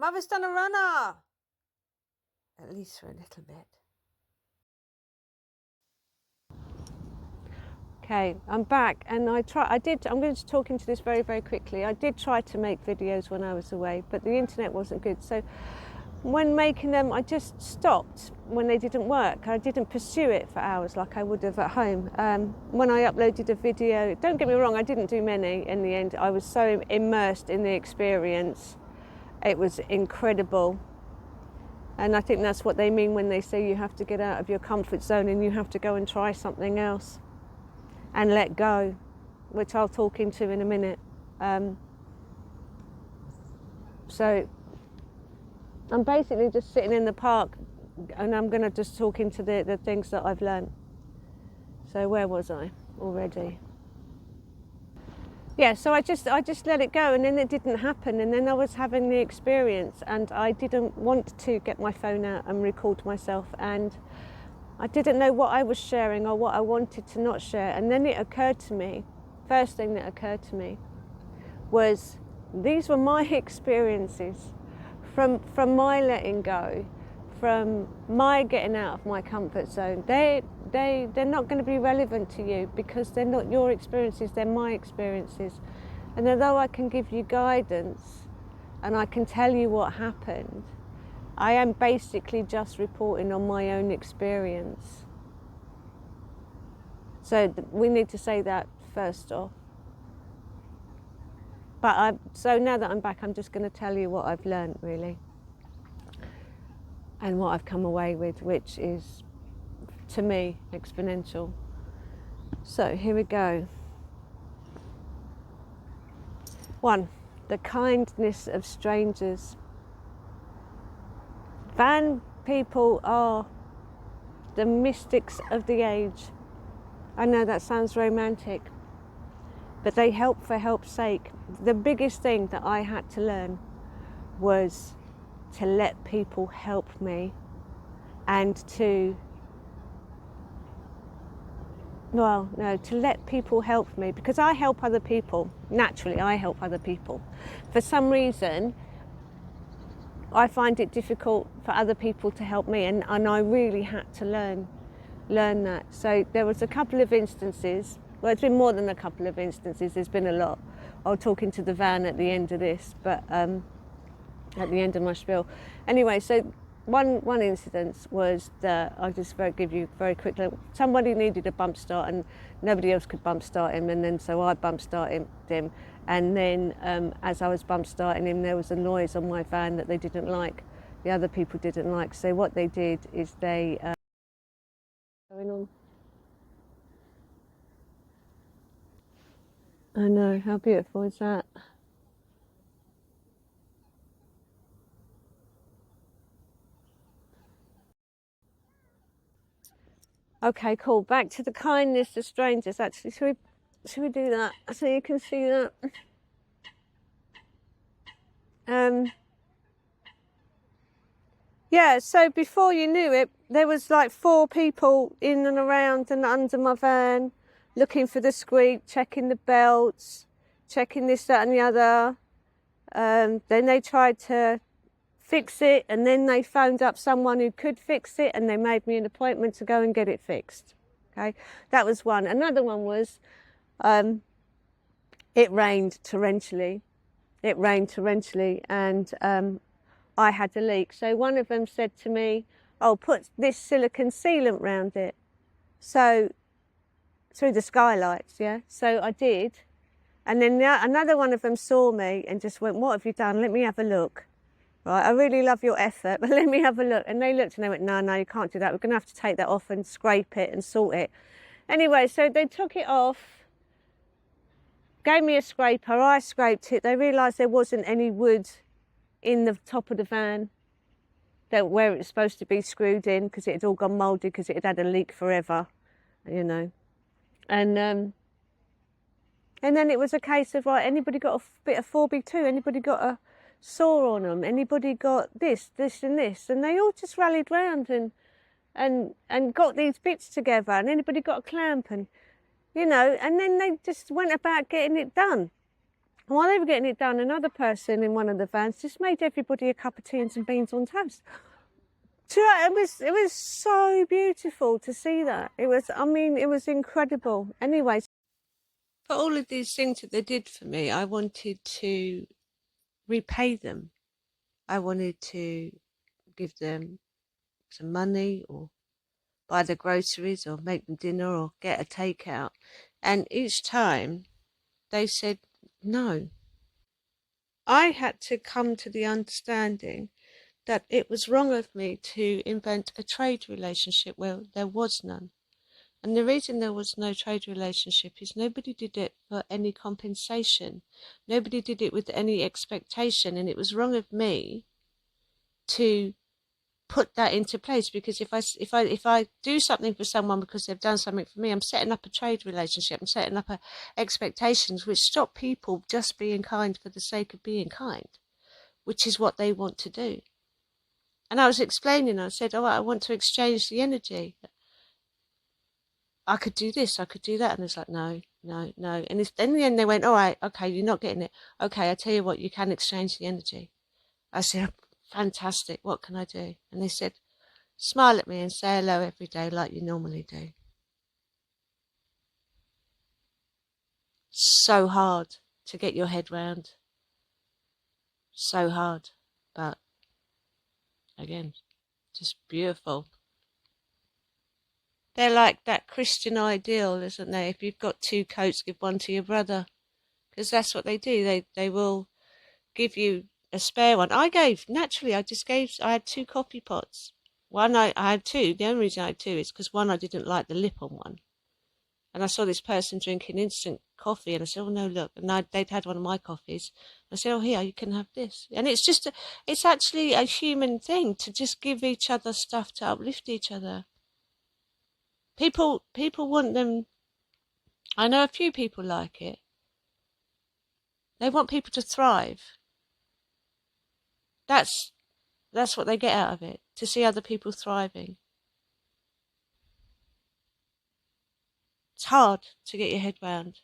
Mother's done a runner! At least for a little bit. Okay, I'm back, and I'm going to talk into this very, very quickly. I did try to make videos when I was away, but the internet wasn't good. So when making them, I just stopped when they didn't work. I didn't pursue it for hours like I would have at home. When I uploaded a video, don't get me wrong, I didn't do many in the end. I was so immersed in the experience. It was incredible. And I think that's what they mean when they say you have to get out of your comfort zone and you have to go and try something else and let go, which I'll talk into in a minute. So I'm basically just sitting in the park, and I'm going to just talk into the things that I've learned. So where was I already? Yeah, so I just let it go, and then it didn't happen, and then I was having the experience, and I didn't want to get my phone out and record myself, and I didn't know what I was sharing or what I wanted to not share. And then it occurred to me, first thing that occurred to me was these were my experiences from my letting go, from my getting out of my comfort zone. They're not going to be relevant to you because they're not your experiences, they're my experiences. And although I can give you guidance and I can tell you what happened, I am basically just reporting on my own experience. So we need to say that first off. But so now that I'm back, I'm just going to tell you what I've learned, really, and what I've come away with, which is, to me, exponential. So here we go. 1, the kindness of strangers. Van people are the mystics of the age. I know that sounds romantic, but they help for help's sake. The biggest thing that I had to learn was to let people help me, and to let people help me, because I help other people. Naturally, I help other people. For some reason, I find it difficult for other people to help me, and I really had to learn that. So there was a couple of instances, well, it's been more than a couple of instances, there's been a lot. I'll talk into the van at the end of this, but at the end of my spiel. Anyway, so one incident was that I'll just give you very quickly. Somebody needed a bump start and nobody else could bump start him, and then so I bump started him, and then as I was bump starting him, there was a noise on my van that they didn't like, the other people didn't like. So what they did is they going on. I know, how beautiful is that? Okay, cool. Back to the kindness of strangers. Actually, should we do that so you can see that? Yeah, so before you knew it, there was like 4 people in and around and under my van, looking for the squeak, checking the belts, checking this, that and the other. Then they tried to fix it, and then they phoned up someone who could fix it, and they made me an appointment to go and get it fixed. Okay, that was one. Another one was, it rained torrentially. And I had a leak. So one of them said to me, "Oh, put this silicone sealant round it." So through the skylights, yeah. So I did, and then another one of them saw me and just went, "What have you done? Let me have a look." Right, I really love your effort, but let me have a look. And they looked and they went, no, you can't do that. We're going to have to take that off and scrape it and sort it. Anyway, so they took it off, gave me a scraper, I scraped it. They realised there wasn't any wood in the top of the van where it was supposed to be screwed in, because it had all gone mouldy because it had had a leak forever, you know. And then it was a case of, right, anybody got a bit of 4B2? Anybody got a saw on them? Anybody got this and this? And they all just rallied round and got these bits together. And anybody got a clamp, and you know, and then they just went about getting it done. And while they were getting it done, another person in one of the vans just made everybody a cup of tea and some beans on toast. So it was so beautiful to see that. It was, I mean, it was incredible. Anyway, for all of these things that they did for me, I wanted to repay them. I wanted to give them some money or buy the groceries or make them dinner or get a takeout. And each time they said no. I had to come to the understanding that it was wrong of me to invent a trade relationship where there was none. And the reason there was no trade relationship is nobody did it for any compensation. Nobody did it with any expectation. And it was wrong of me to put that into place, because if I do something for someone because they've done something for me, I'm setting up a trade relationship. I'm setting up expectations which stop people just being kind for the sake of being kind, which is what they want to do. And I was explaining, I said, I want to exchange the energy. I could do this, I could do that. And it's like, no, no, no. And in the end they went, all right, okay, you're not getting it. Okay, I tell you what, you can exchange the energy. I said, fantastic, what can I do? And they said, smile at me and say hello every day like you normally do. So hard to get your head round. So hard. But again, just beautiful. They're like that Christian ideal, isn't they? If you've got 2 coats, give one to your brother. Because that's what they do. They will give you a spare one. I had 2 coffee pots. One, I had 2. The only reason I had 2 is because one, I didn't like the lip on one. And I saw this person drinking instant coffee, and I said, oh no, look. And they'd had one of my coffees. I said, oh, here, you can have this. And it's just, it's actually a human thing to just give each other stuff to uplift each other. People want them. I know a few people like it. They want people to thrive. That's what they get out of it, to see other people thriving. It's hard to get your head round.